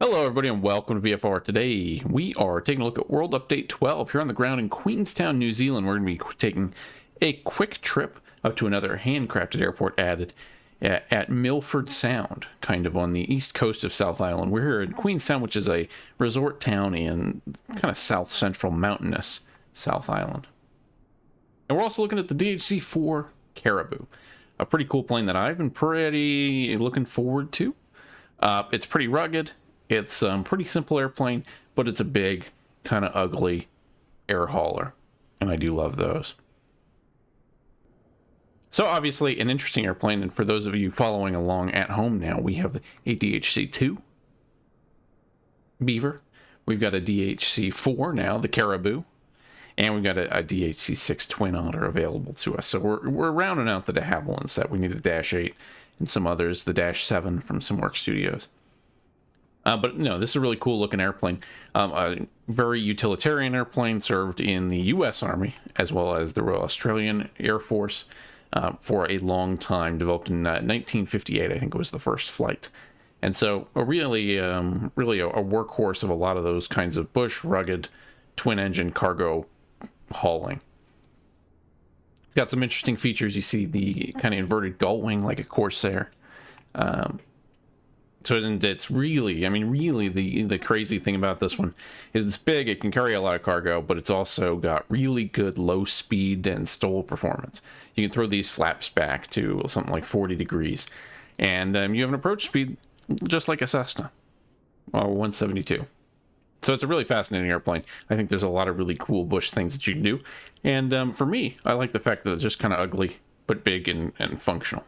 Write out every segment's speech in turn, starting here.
Hello everybody and welcome to VFR. Today we are taking a look at World Update 12 here on the ground in Queenstown, New Zealand. We're going to be taking a quick trip up to another handcrafted airport added at Milford Sound, kind of on the east coast of South Island. We're here in Queenstown, which is a resort town in kind of south central mountainous South Island. And we're also looking at the DHC-4 Caribou, a pretty cool plane that I've been pretty looking forward to. It's pretty rugged. It's a pretty simple airplane, but it's a big, kind of ugly air hauler, and I do love those. So obviously an interesting airplane, and for those of you following along at home now, we have a DHC-2 Beaver, we've got a DHC-4 now, the Caribou, and we've got a DHC-6 Twin Otter available to us. So we're rounding out the de Havilland set. We need a Dash 8 and some others, the Dash 7 from some Work Studios. But no, this is a really cool looking airplane. A very utilitarian airplane, served in the U.S. Army as well as the Royal Australian Air Force for a long time. Developed in 1958, I think it was the first flight. And so really a workhorse of a lot of those kinds of bush, rugged, twin-engine cargo hauling. It's got some interesting features. You see the kind of inverted gull wing like a Corsair. So it's really, really the crazy thing about this one is it's big, it can carry a lot of cargo, but it's also got really good low speed and stall performance. You can throw these flaps back to something like 40 degrees, and you have an approach speed just like a Cessna, or 172. So it's a really fascinating airplane. I think there's a lot of really cool bush things that you can do, and for me, I like the fact that it's just kind of ugly, but big and functional.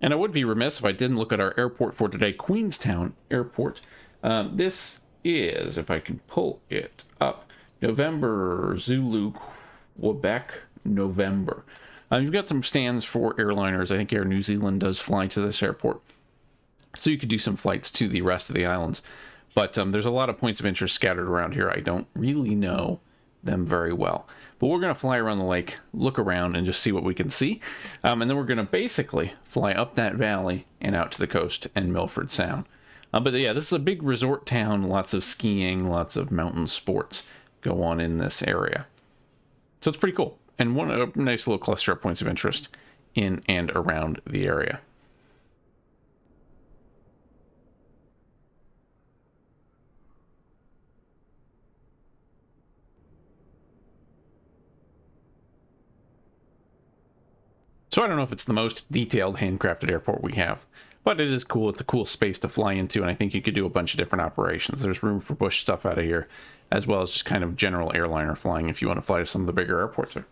And I would be remiss if I didn't look at our airport for today, Queenstown Airport. This is, if I can pull it up, November, Zulu, Quebec, November. You've got some stands for airliners. I think Air New Zealand does fly to this airport. So you could do some flights to the rest of the islands. But there's a lot of points of interest scattered around here. I don't really know them very well. But we're going to fly around the lake, look around, and just see what we can see. And then we're going to basically fly up that valley and out to the coast and Milford Sound. But yeah, this is a big resort town. Lots of skiing, lots of mountain sports go on in this area. So it's pretty cool. And a nice little cluster of points of interest in and around the area. So I don't know if it's the most detailed handcrafted airport we have, but it is cool. It's a cool space to fly into, and I think you could do a bunch of different operations. There's room for bush stuff out of here, as well as just kind of general airliner flying if you want to fly to some of the bigger airports there.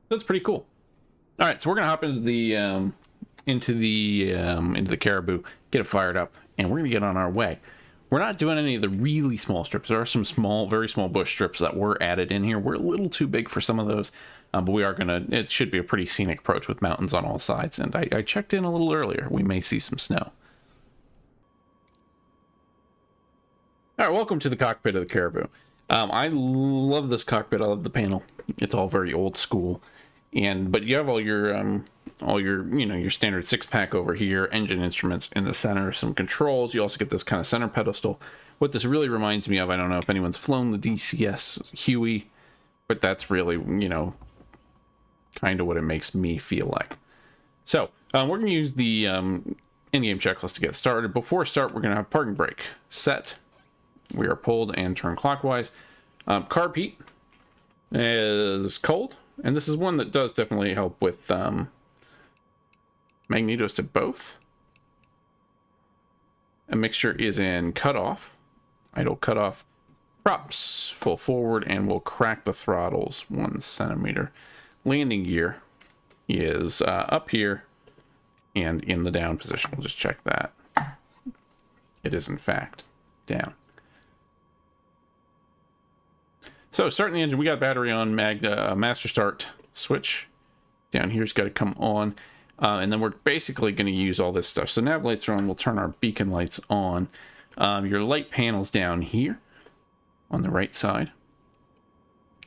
That's pretty cool. All right, so we're gonna hop into the Caribou, get it fired up, and we're gonna get on our way. We're not doing any of the really small strips. There are some very small bush strips that were added in here. We're a little too big for some of those. But we are it should be a pretty scenic approach with mountains on all sides. And I checked in a little earlier. We may see some snow. All right, welcome to the cockpit of the Caribou. I love this cockpit. I love the panel. It's all very old school. But you have all your your standard 6-pack over here, engine instruments in the center, some controls. You also get this kind of center pedestal. What this really reminds me of, I don't know if anyone's flown the DCS Huey, but that's really, kind of what it makes me feel like. So we're going to use the in-game checklist to get started. Before start, we're going to have parking brake set. We are pulled and turn clockwise. Carb heat is cold, and this is one that does definitely help with magnetos to both. A mixture is in cutoff, idle cutoff, props full forward, and we'll crack the throttles 1 centimeter. Landing gear is up here and in the down position. We'll just check that. It is in fact down. So starting the engine, we got battery on, master start switch down here's got to come on, and then we're basically going to use all this stuff. So nav lights are on. We'll turn our beacon lights on. Your light panels down here on the right side.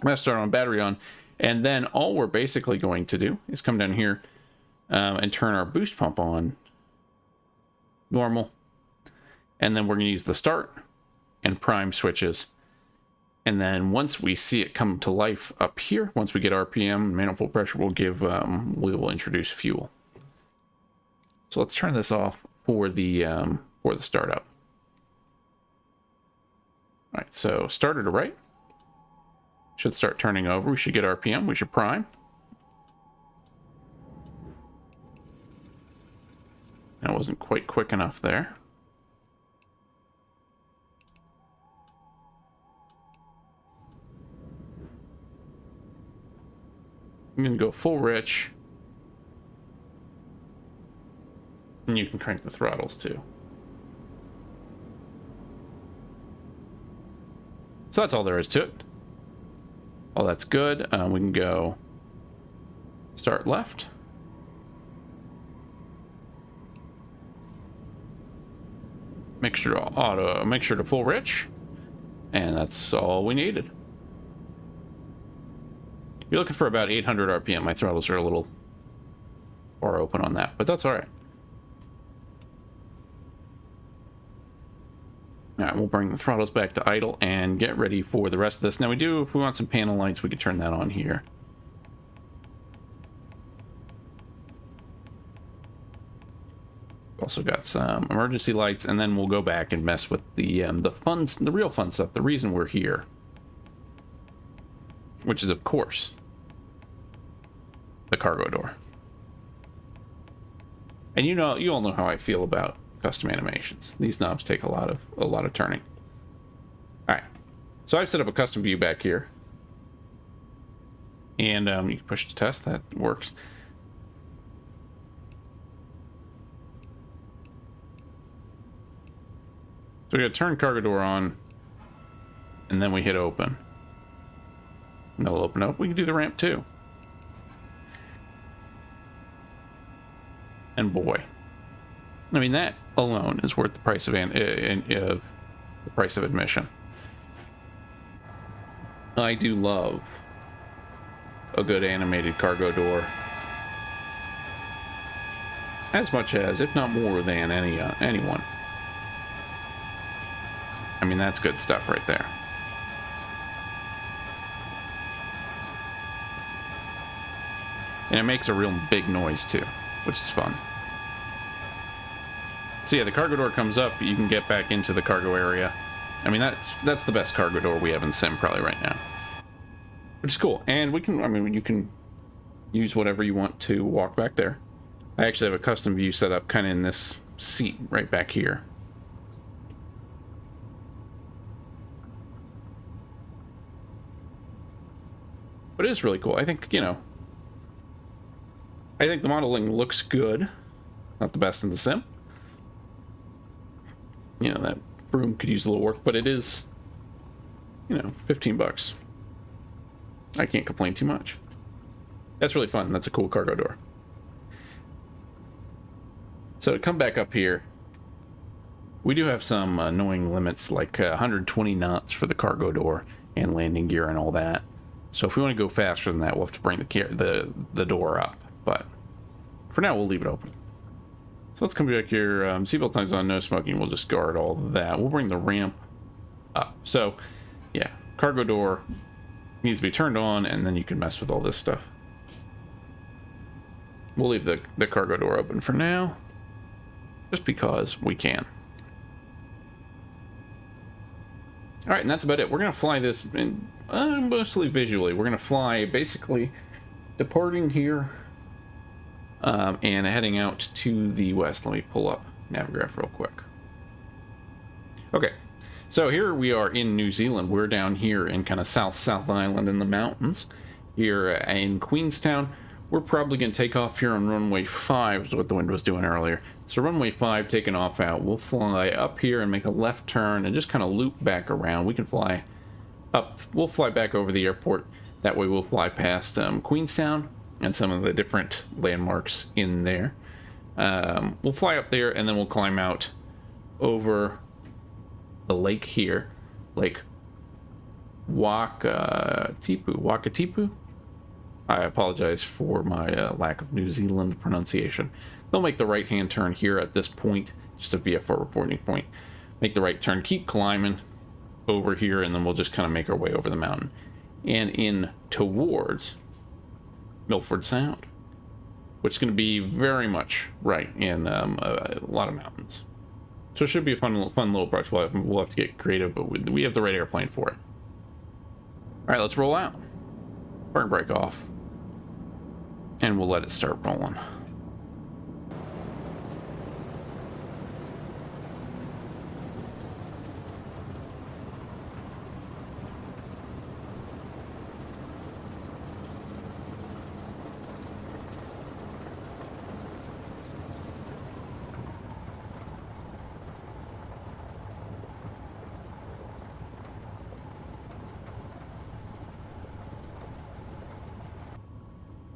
Master start on, battery on. And then all we're basically going to do is come down here and turn our boost pump on normal. And then we're going to use the start, and prime switches. And then once we see it come to life up here, once we get RPM, manifold pressure, we will introduce fuel. So let's turn this off for the startup. All right, so starter to right. Should start turning over. We should get RPM. We should prime. That wasn't quite quick enough there. I'm going to go full rich. And you can crank the throttles too. So that's all there is to it. Oh, that's good. We can go start left. Make sure to full rich. And that's all we needed. You're looking for about 800 RPM. My throttles are a little far open on that, but that's all right. All right, we'll bring the throttles back to idle and get ready for the rest of this. Now if we want some panel lights, we can turn that on here. Also got some emergency lights, and then we'll go back and mess with the real fun stuff, the reason we're here. Which is, of course, the cargo door. And you all know how I feel about custom animations. These knobs take a lot of turning. All right, so I've set up a custom view back here, and you can push to test. That works. So we got to turn cargo door on, and then we hit open. And it'll open up. We can do the ramp too. And boy, I mean, that alone is worth the price of admission. I do love a good animated cargo door, as much as, if not more than anyone. I mean, that's good stuff right there. And it makes a real big noise too, which is fun. So yeah, the cargo door comes up, you can get back into the cargo area. I mean, that's the best cargo door we have in Sim probably right now. Which is cool. And you can use whatever you want to walk back there. I actually have a custom view set up kind of in this seat right back here. But it is really cool. I think the modeling looks good. Not the best in the Sim. That broom could use a little work, but it is, $15. I can't complain too much. That's really fun. That's a cool cargo door. So to come back up here, we do have some annoying limits, like 120 knots for the cargo door and landing gear and all that. So if we want to go faster than that, we'll have to bring the door up. But for now, we'll leave it open. So let's come back here. Seatbelt signs on, no smoking. We'll discard all of that. We'll bring the ramp up. So, yeah, cargo door needs to be turned on, and then you can mess with all this stuff. We'll leave the cargo door open for now, just because we can. All right, and that's about it. We're going to fly this mostly visually. We're going to fly basically departing here and heading out to the west. Let me pull up Navigraph real quick. Okay, so here we are in New Zealand. We're down here in kind of South Island in the mountains here in Queenstown. We're probably going to take off here on runway 5 is what the wind was doing earlier. So runway 5 taking off out. We'll fly up here and make a left turn and just kind of loop back around. We can fly up. We'll fly back over the airport. That way we'll fly past Queenstown and some of the different landmarks in there. We'll fly up there and then we'll climb out over the lake here. Lake Wakatipu. I apologize for my lack of New Zealand pronunciation. They'll make the right-hand turn here at this point, just a VFR reporting point. Make the right turn, keep climbing, over here, and then we'll just kind of make our way over the mountain and in towards Milford Sound, which is going to be very much right in a lot of mountains. So it should be a fun little approach. We'll have to get creative, but we have the right airplane for it. All right, let's roll out. Burn brake off. And we'll let it start rolling.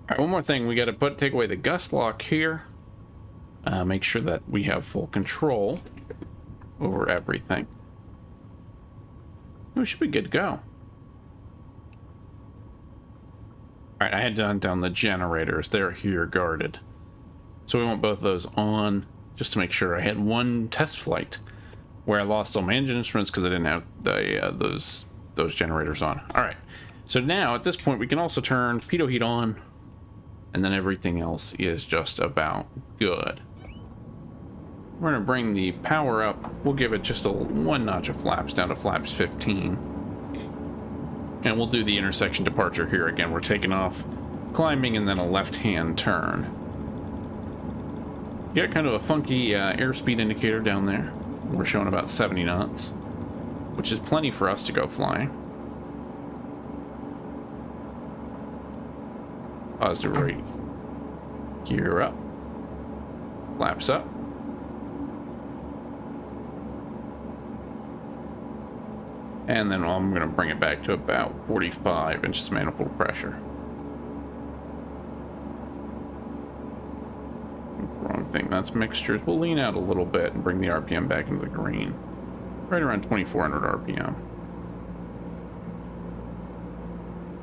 All right, one more thing. We got to take away the gust lock here. Make sure that we have full control over everything. We should be good to go. All right, I had down the generators. They're here guarded. So we want both of those on just to make sure. I had one test flight where I lost all my engine instruments because I didn't have the those generators on. All right, so now at this point we can also turn pitot heat on, and then everything else is just about good. We're going to bring the power up. We'll give it just one notch of flaps, down to flaps 15. And we'll do the intersection departure here again. We're taking off, climbing, and then a left-hand turn. Get kind of a funky airspeed indicator down there. We're showing about 70 knots, which is plenty for us to go flying. Positive rate. Gear up. Flaps up. And then I'm going to bring it back to about 45 inches manifold pressure. Wrong thing, that's mixtures. We'll lean out a little bit and bring the RPM back into the green. Right around 2400 RPM.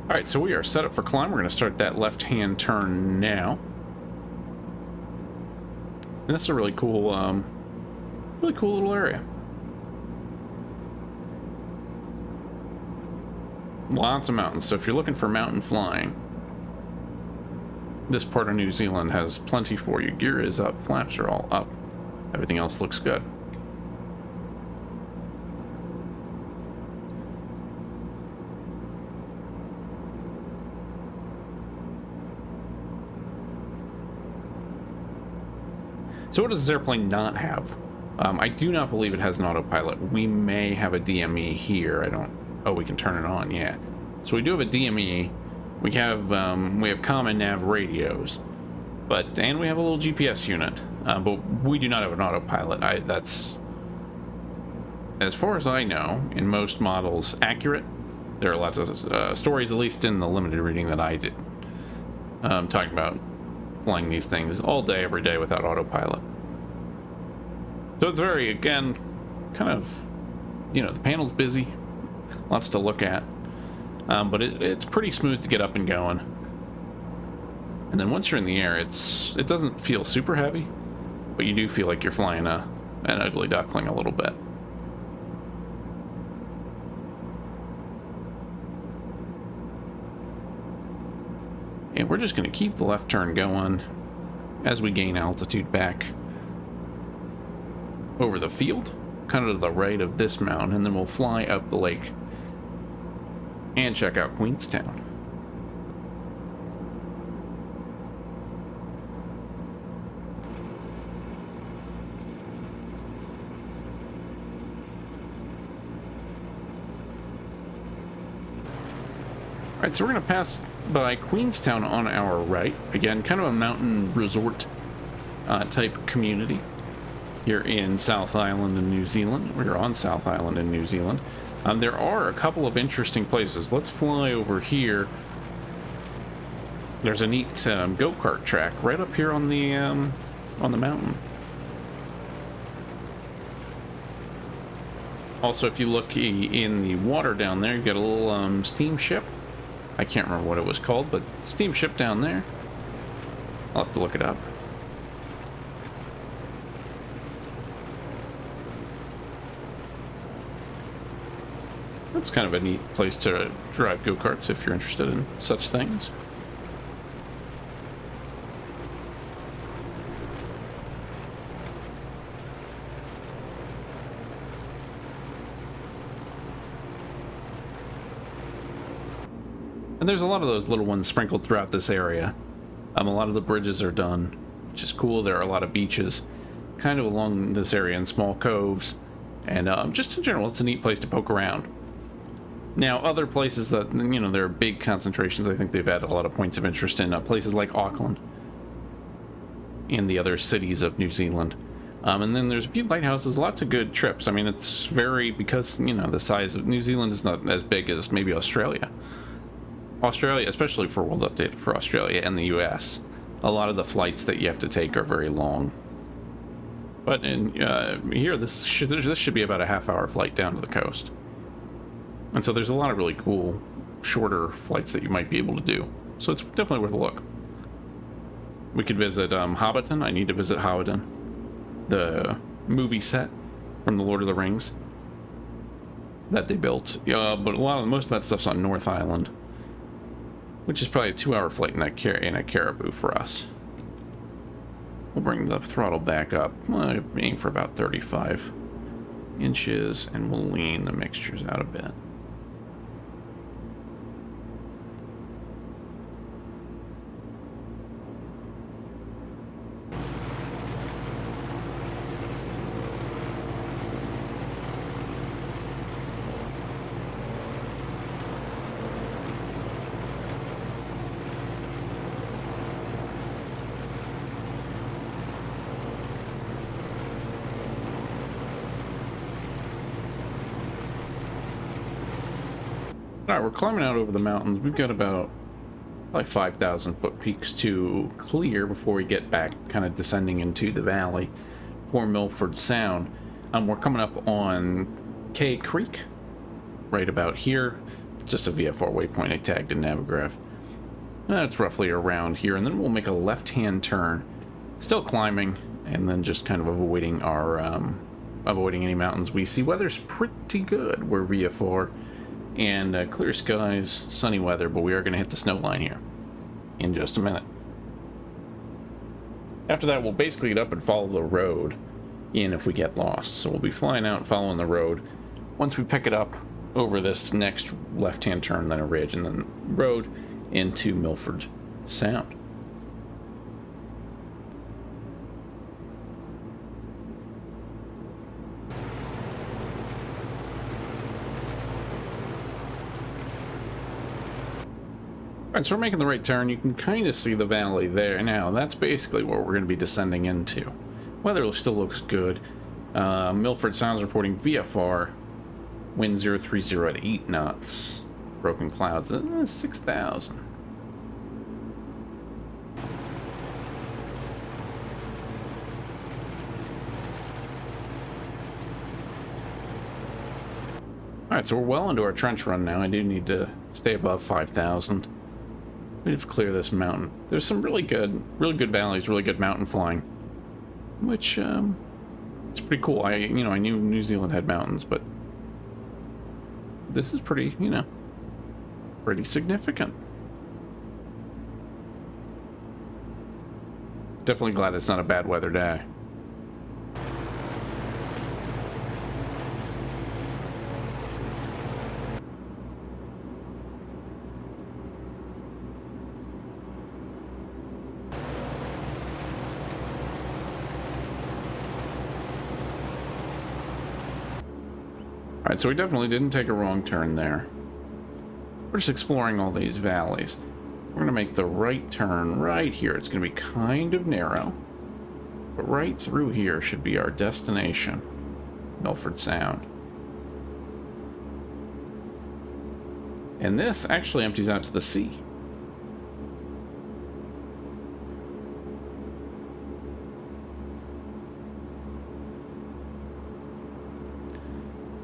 Alright, so we are set up for climb. We're going to start that left-hand turn now. And this is a really cool little area. Lots of mountains, so if you're looking for mountain flying, this part of New Zealand has plenty for you. Gear is up, flaps are all up. Everything else looks good. So what does this airplane not have? I do not believe it has an autopilot. We may have a DME here. I don't... Oh, we can turn it on, yeah. So we do have a DME. We have common nav radios, and we have a little GPS unit, but we do not have an autopilot. That's, as far as I know, in most models, accurate. There are lots of stories, at least in the limited reading that I did, talking about flying these things all day, every day without autopilot. So it's very, again, kind of, the panel's busy. Lots to look at, but it's pretty smooth to get up and going. And then once you're in the air, it doesn't feel super heavy, but you do feel like you're flying an ugly duckling a little bit. And we're just going to keep the left turn going as we gain altitude back over the field, kind of to the right of this mountain, and then we'll fly up the lake and check out Queenstown. Alright, so we're going to pass by Queenstown on our right. Again, kind of a mountain resort type community here in South Island in New Zealand. We're on South Island in New Zealand. There are a couple of interesting places. Let's fly over here. There's a neat go-kart track right up here on the mountain. Also, if you look in the water down there, you got a little steamship. I can't remember what it was called, but steamship down there. I'll have to look it up. That's kind of a neat place to drive go-karts if you're interested in such things. And there's a lot of those little ones sprinkled throughout this area. A lot of the bridges are done, which is cool. There are a lot of beaches kind of along this area in small coves. And just in general, it's a neat place to poke around. Now, other places that, you know, there are big concentrations, I think they've added a lot of points of interest in places like Auckland and the other cities of New Zealand. And then there's a few lighthouses, lots of good trips. I mean, it's very, because, you know, the size of New Zealand is not as big as maybe Australia. Australia, especially for World Update for Australia and the US, a lot of the flights that you have to take are very long. But in here, this should be about a half-hour flight down to the coast. And so there's a lot of really cool, shorter flights that you might be able to do. So it's definitely worth a look. We could visit Hobbiton. I need to visit Hobbiton, the movie set from The Lord of the Rings that they built. But most of that stuff's on North Island, which is probably a 2-hour flight in a Caribou for us. We'll bring the throttle back up. Well, aim for about 35 inches, and we'll lean the mixtures out a bit. All right, we're climbing out over the mountains. We've got about like 5,000 foot peaks to clear before we get back kind of descending into the valley for Milford Sound. We're coming up on K Creek right about here. Just a VFR waypoint I tagged in Navigraph. That's roughly around here, and then we'll make a left-hand turn, still climbing, and then just kind of avoiding any mountains we see. Weather's pretty good. We're VFR. And clear skies, sunny weather, but we are going to hit the snow line here in just a minute. After that, we'll basically get up and follow the road in if we get lost. So we'll be flying out and following the road. Once we pick it up over this next left-hand turn, then a ridge, and then road into Milford Sound. Alright, so we're making the right turn. You can kind of see the valley there. Now, that's basically what we're going to be descending into. Weather still looks good. Milford Sound's reporting VFR. Wind 030 at 8 knots. Broken clouds at 6,000. Alright, so we're well into our trench run now. I do need to stay above 5,000. We have to clear this mountain. There's some really good valleys, really good mountain flying, which it's pretty cool. I knew New Zealand had mountains, but this is pretty, pretty significant. Definitely glad it's not a bad weather day. Alright, so we definitely didn't take a wrong turn there. We're just exploring all these valleys. We're going to make the right turn right here. It's going to be kind of narrow, but right through here should be our destination, Milford Sound. And this actually empties out to the sea.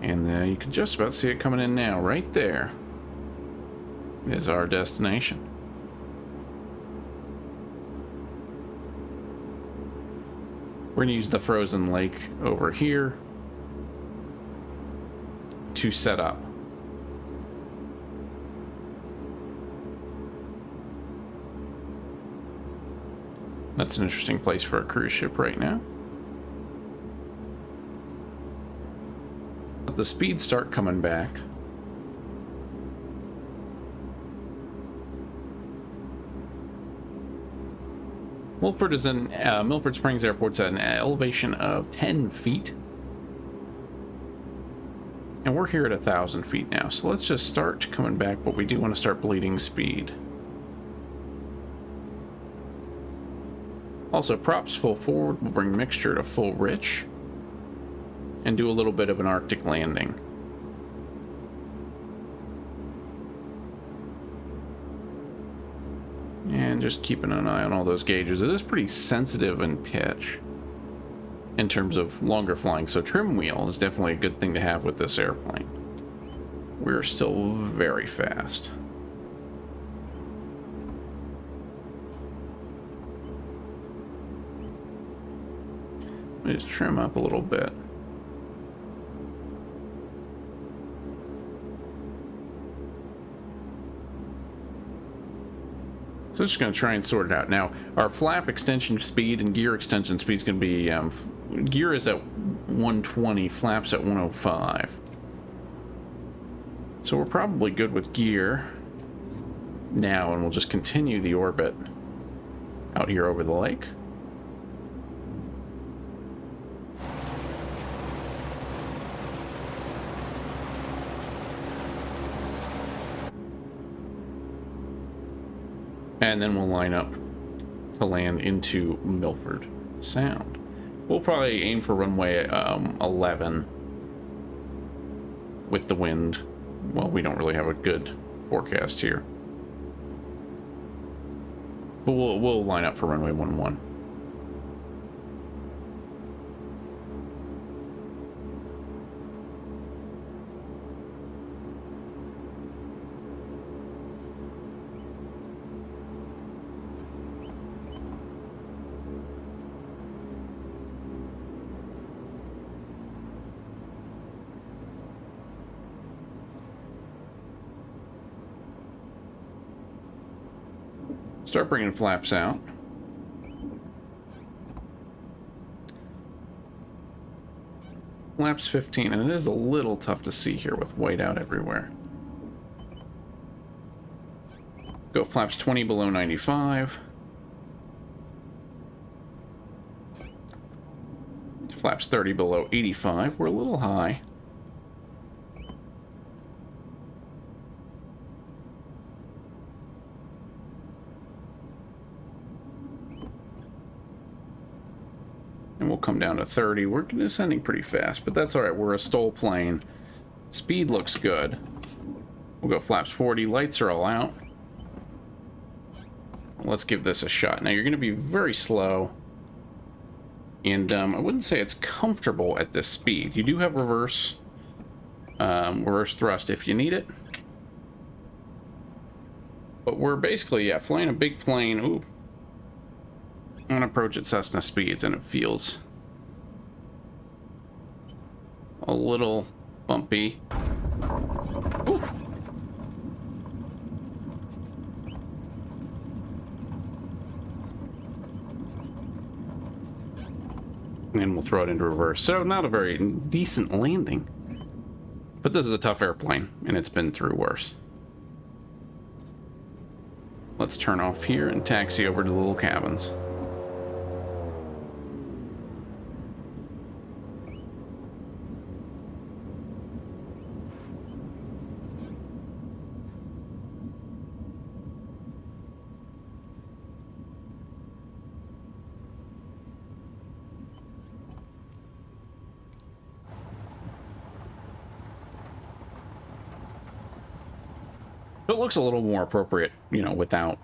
And you can just about see it coming in now. Right there is our destination. We're going to use the frozen lake over here to set up. That's an interesting place for a cruise ship right now. Let the speeds start coming back. Milford is in Milford Springs Airport's at an elevation of 10 feet. And we're here at 1,000 feet now, so let's just start coming back, but we do want to start bleeding speed. Also, props full forward will bring mixture to full rich, and do a little bit of an Arctic landing. And just keeping an eye on all those gauges. It is pretty sensitive in pitch in terms of longer flying, so trim wheel is definitely a good thing to have with this airplane. We're still very fast. Let me just trim up a little bit. So I'm just going to try and sort it out. Now, our flap extension speed and gear extension speed is going to be, gear is at 120, flaps at 105. So we're probably good with gear now, and we'll just continue the orbit out here over the lake. And then we'll line up to land into Milford Sound. We'll probably aim for runway 11 with the wind. Well, we don't really have a good forecast here. But we'll line up for runway 11. Start bringing flaps out. Flaps 15, and it is a little tough to see here with white out everywhere. Go flaps 20 below 95. Flaps 30 below 85. We're a little high. And we'll come down to 30. We're descending pretty fast, but that's all right. We're a STOL plane. Speed looks good. We'll go flaps 40. Lights are all out. Let's give this a shot. Now, you're going to be very slow. And I wouldn't say it's comfortable at this speed. You do have reverse thrust if you need it. But we're basically, yeah, flying a big plane. Ooh. On approach at Cessna speeds, and it feels a little bumpy. Ooh. And we'll throw it into reverse. So not a very decent landing. But this is a tough airplane, and it's been through worse. Let's turn off here and taxi over to the little cabins. It looks a little more appropriate, you know, without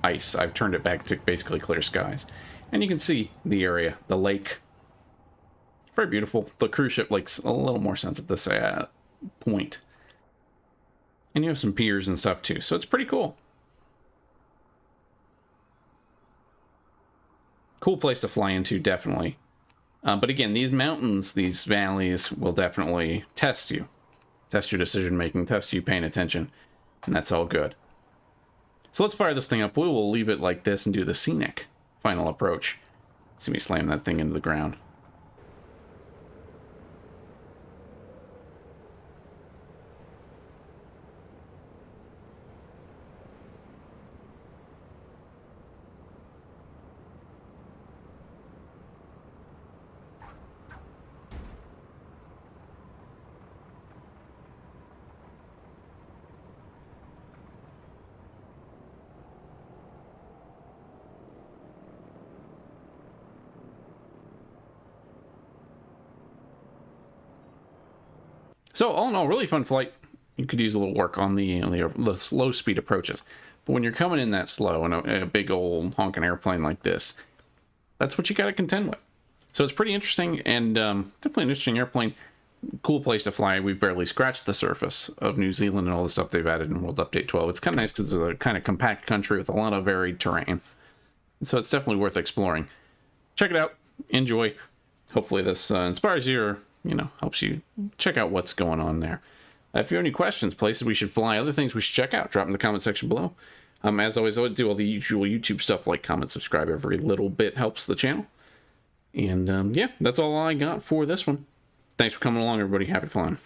ice. I've turned it back to basically clear skies. And you can see the area, the lake. Very beautiful. The cruise ship makes a little more sense at this point. And you have some piers and stuff too, so it's pretty cool. Cool place to fly into, definitely. But again, these mountains, these valleys will definitely test you. Test your decision making, test you paying attention. And that's all good. So let's fire this thing up. We will leave it like this and do the scenic final approach. See me slam that thing into the ground. So all in all, really fun flight. You could use a little work on the slow speed approaches. But when you're coming in that slow in a big old honking airplane like this, that's what you got to contend with. So it's pretty interesting, and definitely an interesting airplane. Cool place to fly. We've barely scratched the surface of New Zealand and all the stuff they've added in World Update 12. It's kind of nice because it's a kind of compact country with a lot of varied terrain. So it's definitely worth exploring. Check it out. Enjoy. Hopefully this inspires you or, helps you check out what's going on there. If you have any questions, places we should fly, other things we should check out, drop in the comment section below. As always, I would do all the usual YouTube stuff like comment, subscribe. Every little bit helps the channel. And yeah, that's all I got for this one. Thanks for coming along, everybody. Happy flying.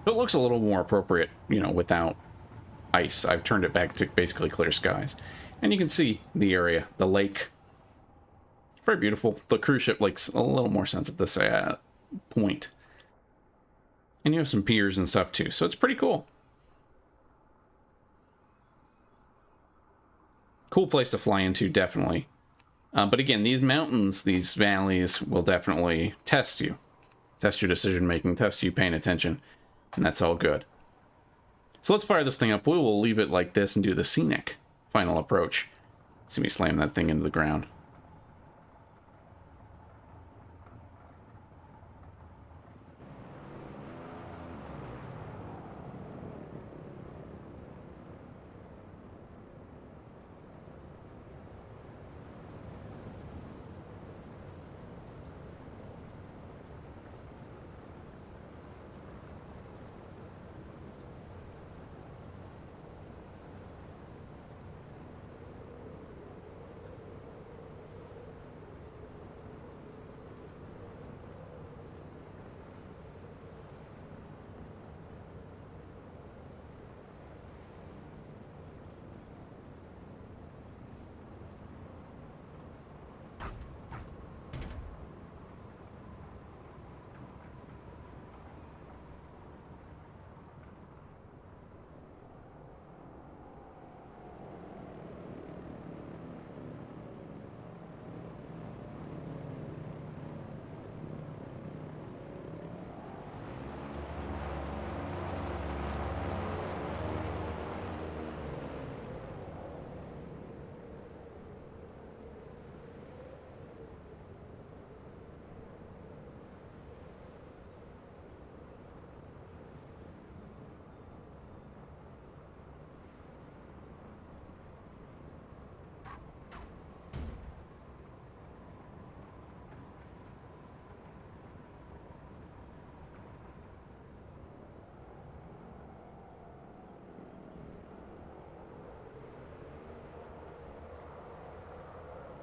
So it looks a little more appropriate, you know, without ice. I've turned it back to basically clear skies. And you can see the area, the lake. Very beautiful. The cruise ship makes a little more sense at this point. And you have some piers and stuff too, so it's pretty cool. Cool place to fly into, definitely. But again, these mountains, these valleys will definitely test you. Test your decision making, test you paying attention. And that's all good. So let's fire this thing up. We will leave it like this and do the scenic final approach. See me slam that thing into the ground.